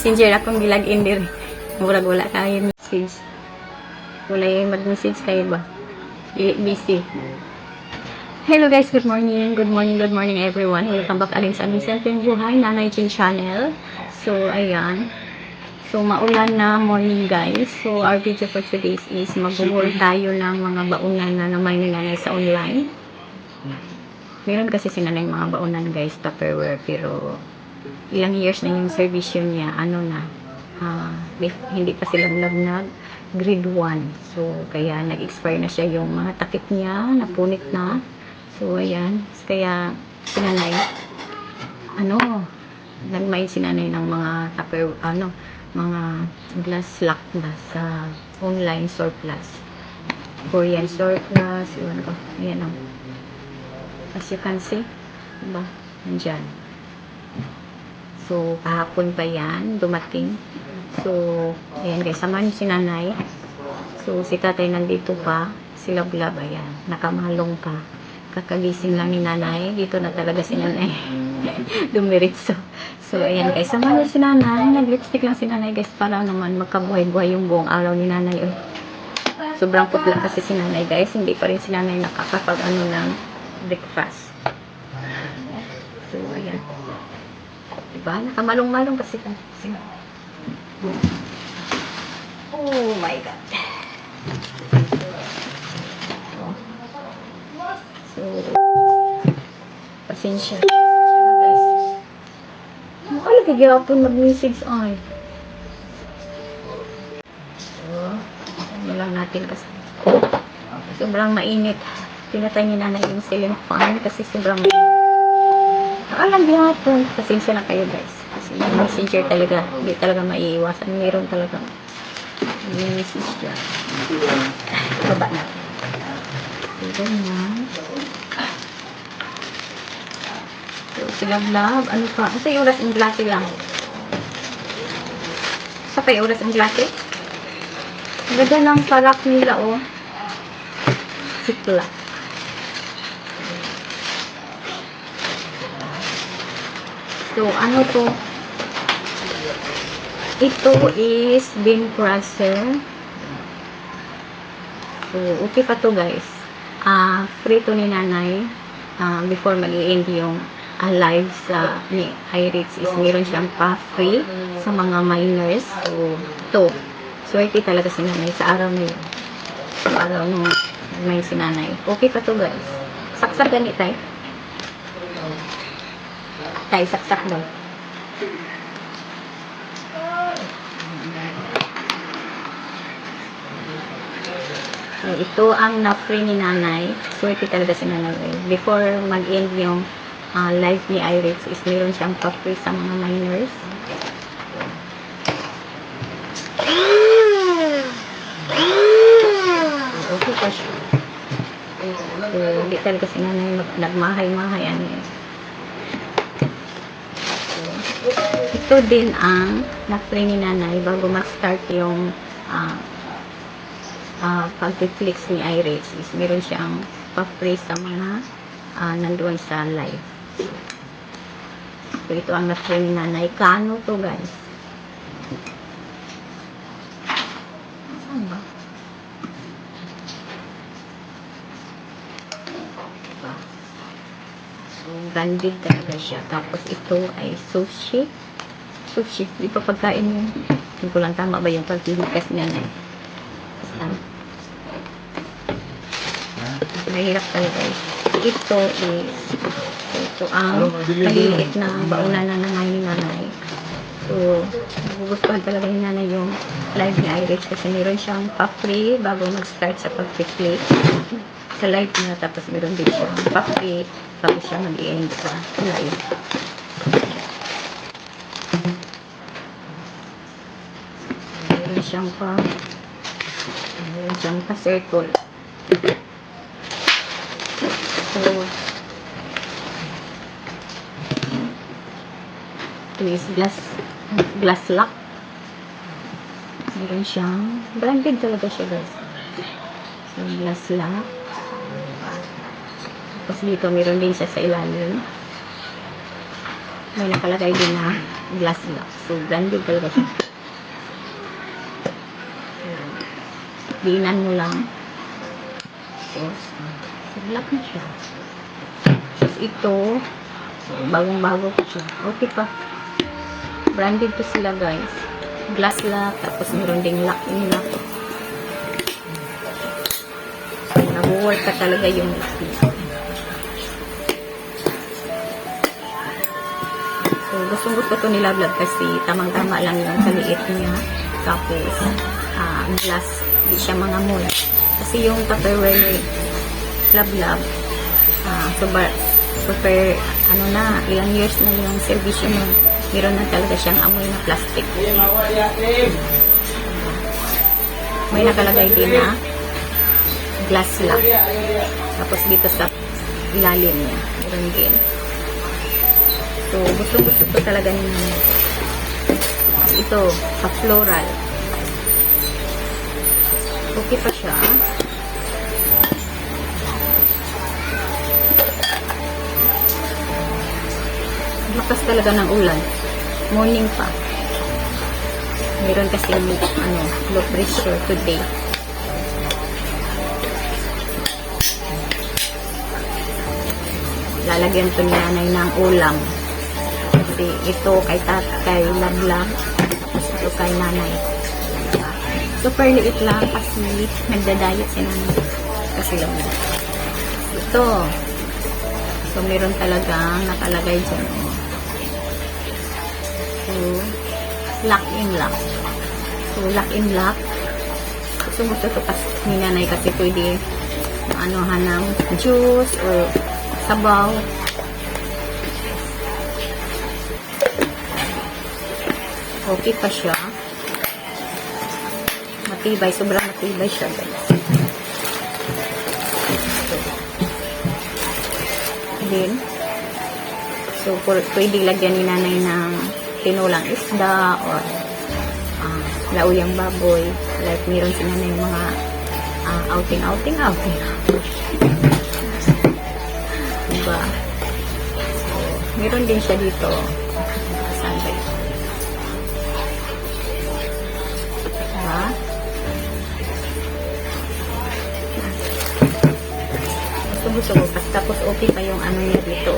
messenger akong gilag-in diri. Murag wala kayo message. Wala yung mag-message kayo ba? Busy. Hello guys, good morning. Good morning everyone. Welcome back alin sa aming simpleng buhay, Nanay Chin Channel. So, ayan. So, maulan na morning guys. So, our video for today is mag-haul tayo ng mga baunan na naman ni Nanay sa online. Meron kasi si Nanay mga baunan guys, Tupperware. Pero, ilang years na yung servisyo niya. Ano na, hindi pa sila nag grade 1. So, kaya nag-expire na siya yung mga takip niya, napunit na. So, ayan. Kaya, si Nanay, nagmay si Nanay ng mga mga glass lock na sa online surplus. Korean surplus, yun ko. Ayan o. As you can see, diba? Nandyan. So, kahapon pa yan, dumating. So, ayan guys, samahan si Nanay. So, si Tatay nandito pa. Si Lablab, ayan. Nakamalong pa. Kakagising lang ni Nanay. Dito na talaga si Nanay. Dumiritso. So, ayan guys, samahan si Nanay. Nag-lipstick lang si Nanay guys para naman magkabuhay-buhay yung buong araw ni Nanay. Sobrang putla kasi si Nanay guys. Hindi pa rin si Nanay nakakapag-ano ng breakfast. So, ayan. Diba? Nakamalong-malong kasi. Oh my God. So, pasensya. Lagi gapon mag-message ay. So, ano lang natin kasi sobrang mainit. Pinatay ni Nanay yung ceiling fan kasi sobrang alam gapon. Pasensya na kayo guys. Kasi yung messenger talaga, hindi talaga maiiwasan. Meron talaga yung message dyan. Baba na. So, ganyan. So, silang love. Ano pa? Asa yung oras ang glate lang? Sa pa yung oras ang glate? Ganda lang palak nila, oh. Sipla. So, ano to? Ito is bean crusher. So, okay pa to guys. Free to ni Nanay. Before mag-i-end yung live sa ni iRates is meron siyang pa-free sa mga minors. So, ito. Swerte talaga si Nanay sa araw na yun. Sa araw nung may si Nanay. Okay pa to guys. Saksak ganit tayo. Tayo saksak daw. So, ito ang na-free ni Nanay. Swerte talaga si Nanay. Before mag-end yung live ni iRates is meron siyang pa-free sa mga minors. Okay pa siya. So, hindi talaga si Nanay nagmahay-mahay. Ito din ang na-free ni Nanay bago mag-start yung pag-flex ni iRates is meron siyang pa-free sa mga nandoon sa live. So, ito ang na-free ni Nanay. Kano to guys? Saan ba? Diba? So, branded talaga siya. Tapos ito ay sushi. Sushi. Di pa pagkain yun. Hindi ko lang tama ba yung pag-likas ni Nanay. Mahirap talaga guys. Ito ang maliit na baunan na Nanay ni Nanay. So, nagugustuhan talaga ni Nanay yung live ni iRates kasi meron siyang pa-free bago mag-start sa pag-click sa live niya. Tapos meron din siyang pa-free bago siya mag-i-end sa live. Meron siyang pa-circle. So, ito is glass lock. Meron siyang branded talaga siya guys. So, glass lock. Tapos dito meron din siya sa ilalim. May nakalagay din na glass lock. So, branded talaga siya. Diinan mo lang. So, lock na siya. Tapos ito, bagong-bago pa siya. Okay pa. Branded to sila, guys. Glass lock, tapos meron ding lock in lock. So, nag-work ka talaga yung lock. So, gustong-gusto to nila vlog kasi tamang-tama lang yung kaliit niya. Tapos, glass, di siya mga mold. Kasi yung Tupperware ni Lab, super, ano na, ilang years na yung servisyo nun. Meron na talaga siyang amoy na plastic. May nakalagay din na glass lock. Tapos dito sa ilalim niya, meron din. So, gusto ko talaga nila. Ito, pa-floral. Okay pa siya. Lakas talaga ng ulan. Morning pa. Meron kasi low pressure today. Lalagyan to ni nanay ng ulam. Kasi ito kay Lablab. Tapos ito kay nanay. Super liit lang kasi nagda-diet si nanay. Kasi lang. Ito. So, meron talagang nakalagay dyan. So, lock in lock. So, lock in lock. Gusto to kasi ni nanay kasi pwede anuhan ng juice or sabaw. Okay pa siya. Matibay. Sobrang matibay siya, guys. Then, so, pwede lagyan ni nanay ng tinulang isda or lauyang baboy. Like, meron si nanay mga outing. Diba? So, meron din siya dito. Sunday. Diba? Gusto ko. Tapos okay pa yung ano niya dito.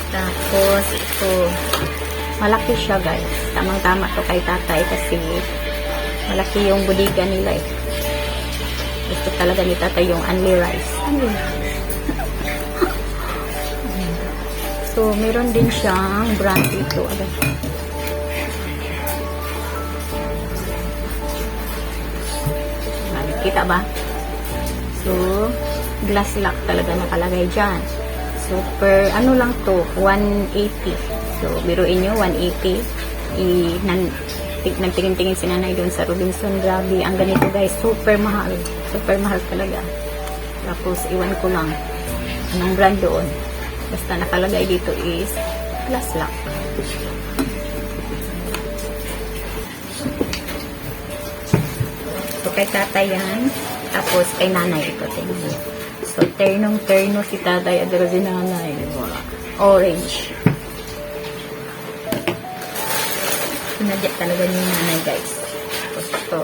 Tapos ito, malaki siya, guys. Tamang-tama to kay tatay kasi malaki yung bodega nila eh. Gusto talaga ni tatay yung only rice. So, meron din siyang brand dito. Kita ba? So, glass lock talaga nakalagay dyan. So, ano lang to, 180. So, biruin nyo, 180. Nagtingin-tingin si nanay doon sa Robinson. Grabe, ang ganito guys, super mahal. Super mahal talaga. Tapos, iwan ko lang anong brand doon. Basta nakalagay dito is glass lock. So, kay tatay yan. Tapos, kay nanay ito. Tingnan. So, ternong-terno si tatay at si nanay. Orange. Sinadya talaga ni nanay, guys. Tapos, ito.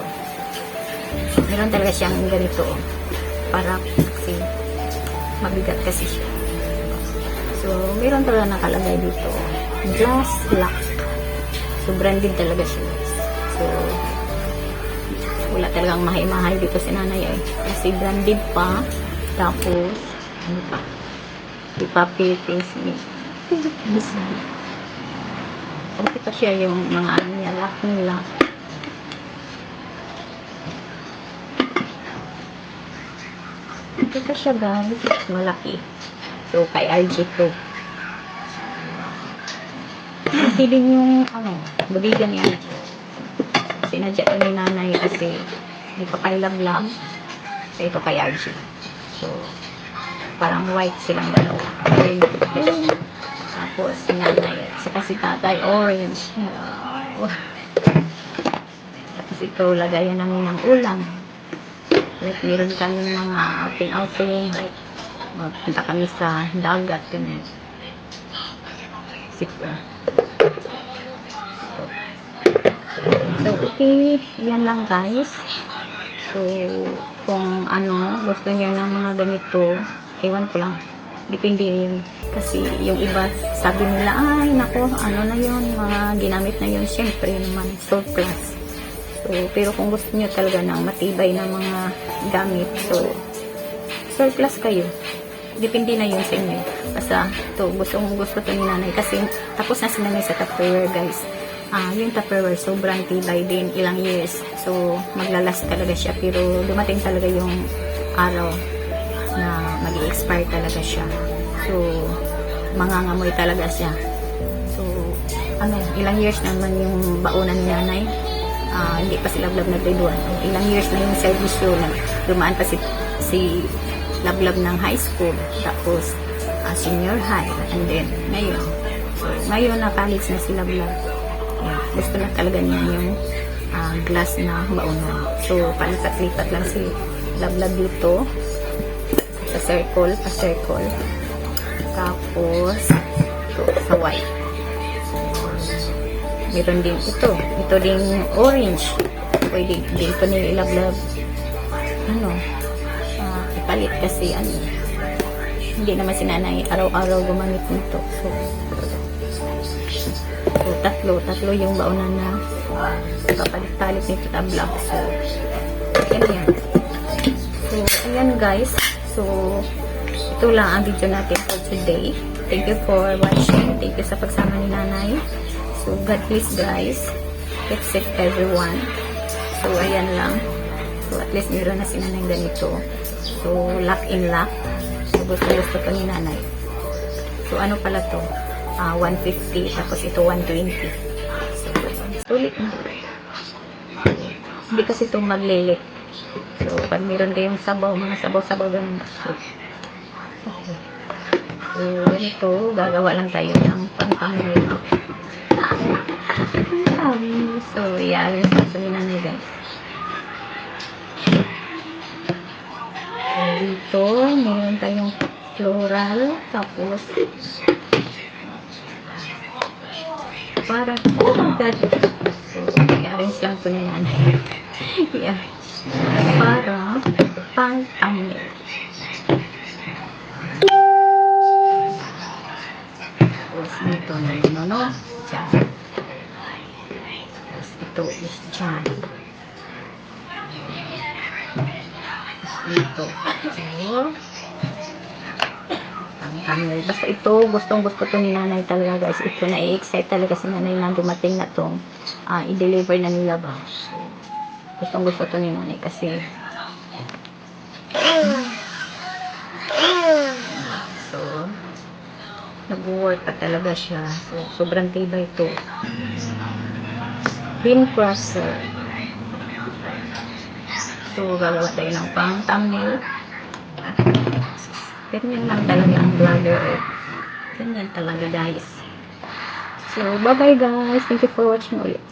Meron talaga siyang ganito. Para kasi mabigat kasi siya. So, meron talaga nakalagay dito. Glass lock. So, branded talaga siya. So, wala talagang mahay-mahay dito si nanay eh. Kasi branded pa. Tapos, ano pa? Ipapitings ni. Okay pa siya yung mga ano niya. Lock nila. Okay pa siya, guys. Malaki. So, kay RG2. Piling yung, bodega ni RG. Sinadya ko ni nanay kasi hindi pa kay Lablab. So, ito kay RG. So, parang white silang dalawa. Tapos, si nanay at si tatay, orange. Tapos ito, lagayan namin ng ulam. Like, meron kami mga outing-outing. Like, punta kami sa dagat. Yun. So, okay. Yan lang, guys. So, kung ano, gusto niyo ng mga ganito, ewan ko lang. Depende yun. Kasi yung iba, sabi nila, ay, nako, ano na yun, mga ginamit na yun. Siyempre naman, surplus. So, pero kung gusto niyo talaga ng matibay na mga gamit, so, surplus kayo. Depende na yun sa inyo. Basta, ito, gusto to ni nanay. Kasi, tapos na si nanay sa Tupperware, guys. Yung Tupperware, sobrang tibay din, ilang years. So, maglalast talaga siya. Pero, dumating talaga yung araw na mag-i-expire talaga siya. So, mangangamoy talaga siya. So, ilang years naman yung baunan ni nanay. Hindi pa si Lablab nagdaduan. Ilang years na yung service yun. Dumaan pa si Lablab ng high school. Tapos, senior high. And then, ngayon. So, ngayon na college na si Lablab. Gusto na talaga niya yung glass na baunan. So, palipat-lipat lang si Lablab dito. Sa circle, pa-circle. Tapos, ito, sa white. Meron din ito. Ito din orange. Pwede din ito nilablab. Ipalit kasi hindi naman si nanay araw-araw gumamit nito. So, tatlo yung baunan na kapalit-palit nito tablab. So, ganyan. So, ayan guys. So, ito lang ang video natin for today. Thank you for watching. Thank you sa pagsama ni nanay. So, God bless guys. Get safe everyone. So, ayan lang. So, at least meron na si nanay ganito. So, lock in lock. So, gusto ko ni nanay. So, ano pala to? 150. Tapos ito 120. So, ulit na. Hindi kasi ito maglilit. So, pag meron kayong sabaw, mga sabaw-sabaw ganun. So, okay. So, ganito, gagawa lang tayo ng pang-pangit. So, yan. Sabi na na guys. So, dito, meron tayong floral. Tapos, para, so, i-arrange lang ito ni nanay. I-arrange. Para, pang-pangit. Tapos, dito na yun, no? Diyan. Ito is dyan. Ito. So, basta ito, gustong-gusto to ni nanay talaga guys. Ito, na-excite talaga si nanay na dumating na to. I-deliver na nila ba. So, gustong-gusto to ni nanay kasi so, nag-work pa talaga siya. So, sobrang tibay ito. Bean crusher. So, gagawa tayo ng pang-thumbnail. Ganyan lang talaga ang vlogger. Ganyan talaga guys. So, bye-bye guys. Thank you for watching ulit.